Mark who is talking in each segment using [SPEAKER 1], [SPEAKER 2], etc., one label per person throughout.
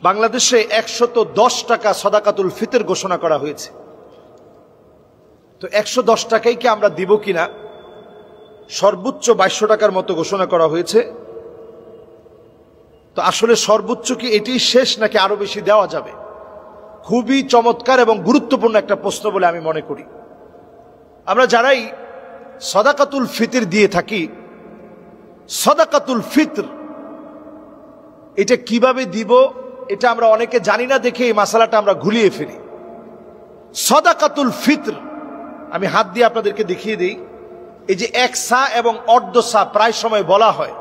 [SPEAKER 1] বাংলাদেশে 110 টাকা সাদাকাতুল ফিতর ঘোষণা করা হয়েছে। তো 110 টাকাই কি আমরা দিব কিনা? সর্বোচ্চ 2200 টাকার মতো ঘোষণা করা হয়েছে। তো আসলে সর্বোচ্চ কি এটি শেষ নাকি আরো বেশি দেওয়া যাবে? খুবই চমৎকার এবং গুরুত্বপূর্ণ একটা প্রশ্ন বলে আমি মনে করি। আমরা যারাই সাদাকাতুল ফিতর দিয়ে থাকি, সাদাকাতুল ফিতর এটা কিভাবে দিব এটা আমরা অনেকে জানি না দেখে এই মাসালাটা আমরা ঘুরিয়ে ফেলি। সাদাকাতুল ফিতর আমি হাত দিয়ে আপনাদেরকে দেখিয়ে দিই। এই যে 1 সা এবং অর্ধ সা প্রায় সময় বলা হয়,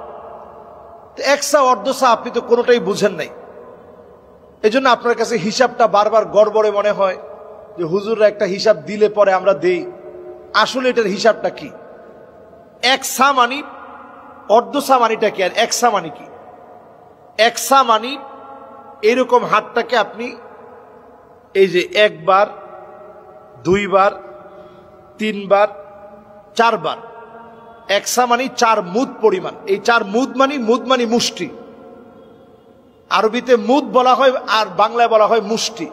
[SPEAKER 1] 1 সা অর্ধ সা আপনি তো কোনোটাই বুঝেন নাই, এজন্য আপনার কাছে হিসাবটা বারবার গড়বড়ে মনে হয় যে হুজুররা একটা হিসাব দিলে পরে আমরা দেই। আসলে এটার হিসাবটা কি? 1 সা মানি, অর্ধ সা মানিটা কি, আর 1 সা মানি কি? 1 সা মানি এরকম হাতটাকে আপনি এই যে 1 বার, 2 বার, 3 বার, 4 বার, 1 সা মানি 4 মুদ পরিমাণ। এই 4 মুদ মানি মুষ্টি। আরবিতে মুদ বলা হয় আর বাংলায় বলা হয় মুষ্টি।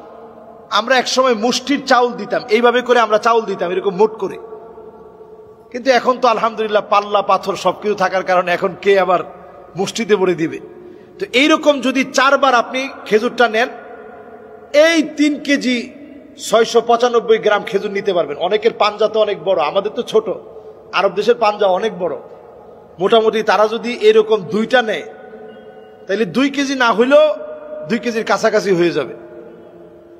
[SPEAKER 1] আমরা একসময় মুষ্টির চাউল দিতাম, এইভাবে করে আমরা চাউল দিতাম এরকম মুঠ করে। কিন্তু এখন তো আলহামদুলিল্লাহ পাল্লা পাথর সবকিছু থাকার কারণে এখন কে আবার মুষ্টিতে ভরে দিবে। তো এইরকম যদি 4 বার আপনি খেজুরটা নেন, এই 3 কেজি 695 গ্রাম খেজুর নিতে পারবেন। অনেকের পাঞ্জা তো অনেক বড়, আমাদের তো ছোট, আরব দেশের পাঞ্জা অনেক বড়। মোটামুটি তারা যদি এরকম 2টা নেয় তাহলে 2 কেজি না হইলেও 2 কেজির কাছাকাছি হয়ে যাবে।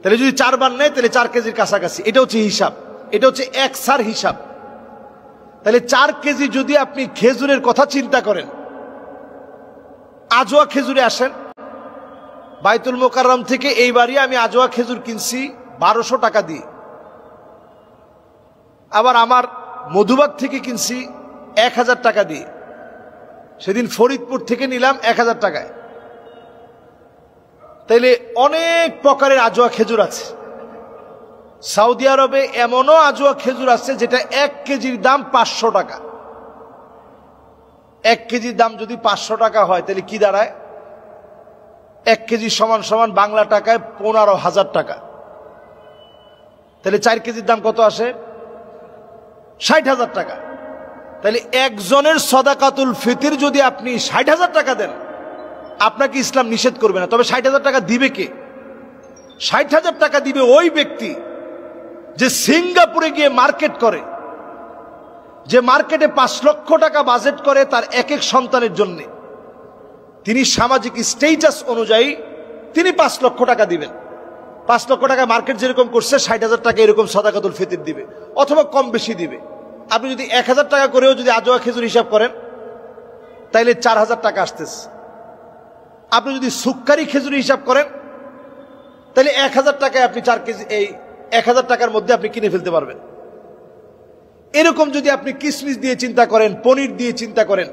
[SPEAKER 1] তাহলে যদি 4 বার নেয় তাহলে 4 কেজির কাছাকাছি। এটা হচ্ছে হিসাব, এটা হচ্ছে 1 সার হিসাব। তাহলে 4 কেজি যদি আপনি খেজুরের কথা চিন্তা করেন, আজোয়া খেজুরে আসেন, বাইতুল মোকাররম থেকে এইবারই আমি আজোয়া খেজুর কিনছি 1200 টাকা দিয়ে। আবার আমার মধুবাগ থেকে কিনছি 1000 টাকা দিয়ে। সেদিন ফরিদপুর থেকে নিলাম 1000 টাকায়। তাইলে অনেক প্রকারের আজোয়া খেজুর আছে। সৌদি আরবে এমনও আজোয়া খেজুর আছে যেটা 1 কেজির দাম 500 টাকা। 1 কেজির দাম যদি 500 টাকা হয় তাহলে কি দাঁড়ায়? 1 কেজি সমান সমান বাংলা টাকায় 15,000 টাকা। তাহলে 4 কেজির দাম কত আসে? 60,000 টাকা। তাহলে একজনের সাদাকাতুল ফিতর যদি আপনি 60,000 টাকা দেন, আপনাকে ইসলাম নিষেধ করবে না। তবে 60,000 টাকা দিবে কে? 60,000 টাকা দিবে ওই ব্যক্তি যে সিঙ্গাপুরে গিয়ে মার্কেট করে, যে মার্কেটে 5 লক্ষ টাকা বাজেট করে তার এক সন্তানের জন্য। তিনি সামাজিক স্ট্যাটাস অনুযায়ী তিনি 5 লক্ষ টাকা দিবেন। 5 লক্ষ টাকা মার্কেট যেরকম করছে 60,000 টাকা এরকম সাদাকাতুল ফিতর দিবে, অথবা কম বেশি দিবে। আপনি যদি 1000 টাকা করেও যদি আজোয়া খেজুর হিসাব করেন তাইলে 4000 টাকা আসতেছে। আপনি যদি সুক্কারি খেজুর হিসাব করেন তাহলে 1000 টাকায় আপনি 4 কেজি, এই 1000 টাকার মধ্যে আপনি কিনে ফেলতে পারবেন। এরকম যদি আপনি কিশমিশ দিয়ে চিন্তা করেন, পনির দিয়ে চিন্তা করেন,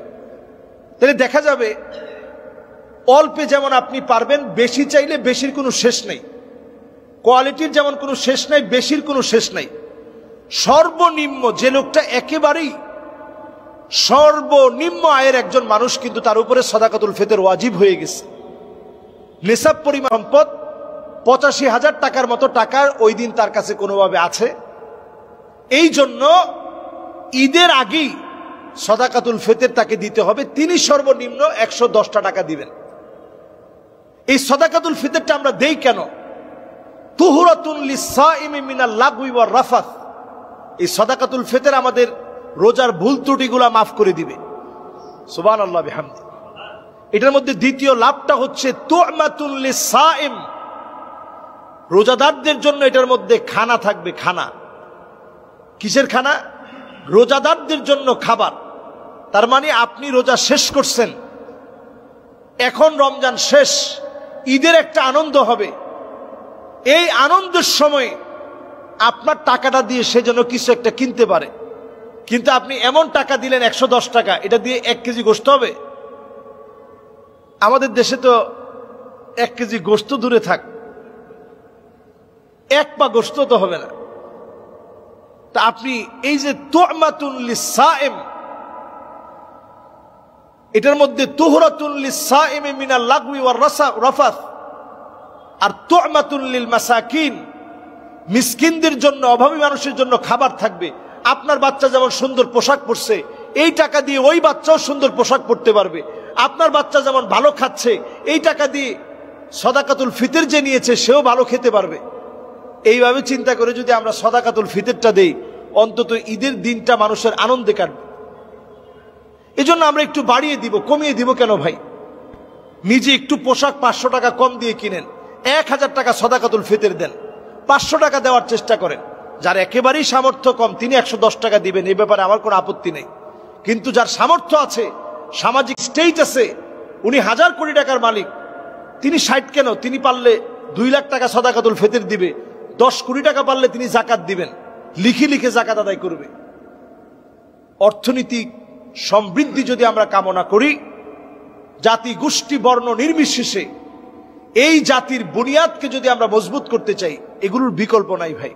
[SPEAKER 1] তাহলে দেখা যাবে অল্পে যেমন আপনি পারবেন, বেশি চাইলে বেশির কোনো শেষ নেই। কোয়ালিটির যেমন কোনো শেষ নাই, বেশির কোনো শেষ নাই। সর্বনিম্ন যে লোকটা একেবারেই সর্বনিম্ন আয়ের একজন মানুষ, কিন্তু তার উপরে সাদাকাতুল ফিতর ওয়াজিব হয়ে গেছে। নিসাব পরিমাণ সম্পদ 85,000 টাকার মতো টাকার ওই দিন তার কাছে কোনোভাবে আছে। এই জন্য ঈদের আগেই সাদাকাতুল ফিতর তাকে দিতে হবে। তিনি সর্বনিম্ন 110টা টাকা দিবেন। এই সাদাকাতুল ফিতরটা আমরা দেই কেন? তুহরাতুন লিস-সাইমি মিনাল লাগওয়ি ওয়ার রাফাত। এই সাদাকাতুল ফিতর আমাদের রোজার ভুল ত্রুটিগুলো মাফ করে দিবে। সুবহানাল্লাহ বিহামদি। এটার মধ্যে দ্বিতীয় লাভটা হচ্ছে তু'মাতুন লিস-সাইম। রোজাদারদের জন্য এটার মধ্যে খানা থাকবে। খানা কিসের খানা? রোজাদারদের জন্য খাবার। তার মানে আপনি রোজা শেষ করছেন, এখন রমজান শেষ, ঈদের একটা আনন্দ হবে। এই আনন্দের সময় আপনার টাকাটা দিয়ে সে যেন কিছু একটা কিনতে পারে। কিন্তু আপনি এমন টাকা দিলেন 110 টাকা, এটা দিয়ে 1 কেজি গোশত হবে? আমাদের দেশে তো 1 কেজি গোশত দূরে থাক, 1 পা গোশত তো হবে না। তা আপনি এই যে তু'মাতুন লিস-সাইম, এটার মধ্যে তুহরাতুন লিস-সাইমি মিনাল লাগওয়ি ওয়ার রাফাত, আর তু'মাতুন লিল মাসাকিন, মিসকিনদের জন্য, অভাবী মানুষের জন্য খাবার থাকবে। আপনার বাচ্চা যেমন সুন্দর পোশাক পরছে, এই টাকা দিয়ে ওই বাচ্চাও সুন্দর পোশাক পরতে পারবে। আপনার বাচ্চা যেমন ভালো খাচ্ছে, এই টাকা দিয়ে সদাকাতুল ফিতর যে নিয়েছে সেও ভালো খেতে পারবে। এইভাবে চিন্তা করে যদি আমরা সদাকাতুল ফিতরটা দেই, অন্তত ঈদের দিনটা মানুষের আনন্দে কাটবে। এজন্য আমরা একটু বাড়িয়ে দিব, কমিয়ে দিব কেন ভাই? নিজে একটু পোশাক 500 টাকা কম দিয়ে কিনেন, 1000 টাকা সদাকাতুল ফিতর দেন, 500 টাকা দেওয়ার চেষ্টা করেন। যার একেবারেই সামর্থ্য কম তিনি 110 টাকা দিবেন, এই ব্যাপারে আমার কোনো আপত্তি নেই। কিন্তু যার সামর্থ্য আছে, সামাজিক স্টেজ আছে, উনি 1000 কোটি টাকার মালিক, তিনি 60 কেন, তিনি পারলে 2 লাখ টাকা সদাকাতুল ফিতর দিবে, 10 কোটি টাকা পারলে তিনি জাকাত দিবেন, লিখে লিখে জাকাত আদায় করবে। অর্থনৈতিক সমৃদ্ধি যদি আমরা কামনা করি, জাতি গোষ্ঠী বর্ণ নির্বিশেষে এই জাতির বুনিয়াদকে যদি আমরা মজবুত করতে চাই, এগুলোর বিকল্প নাই ভাই।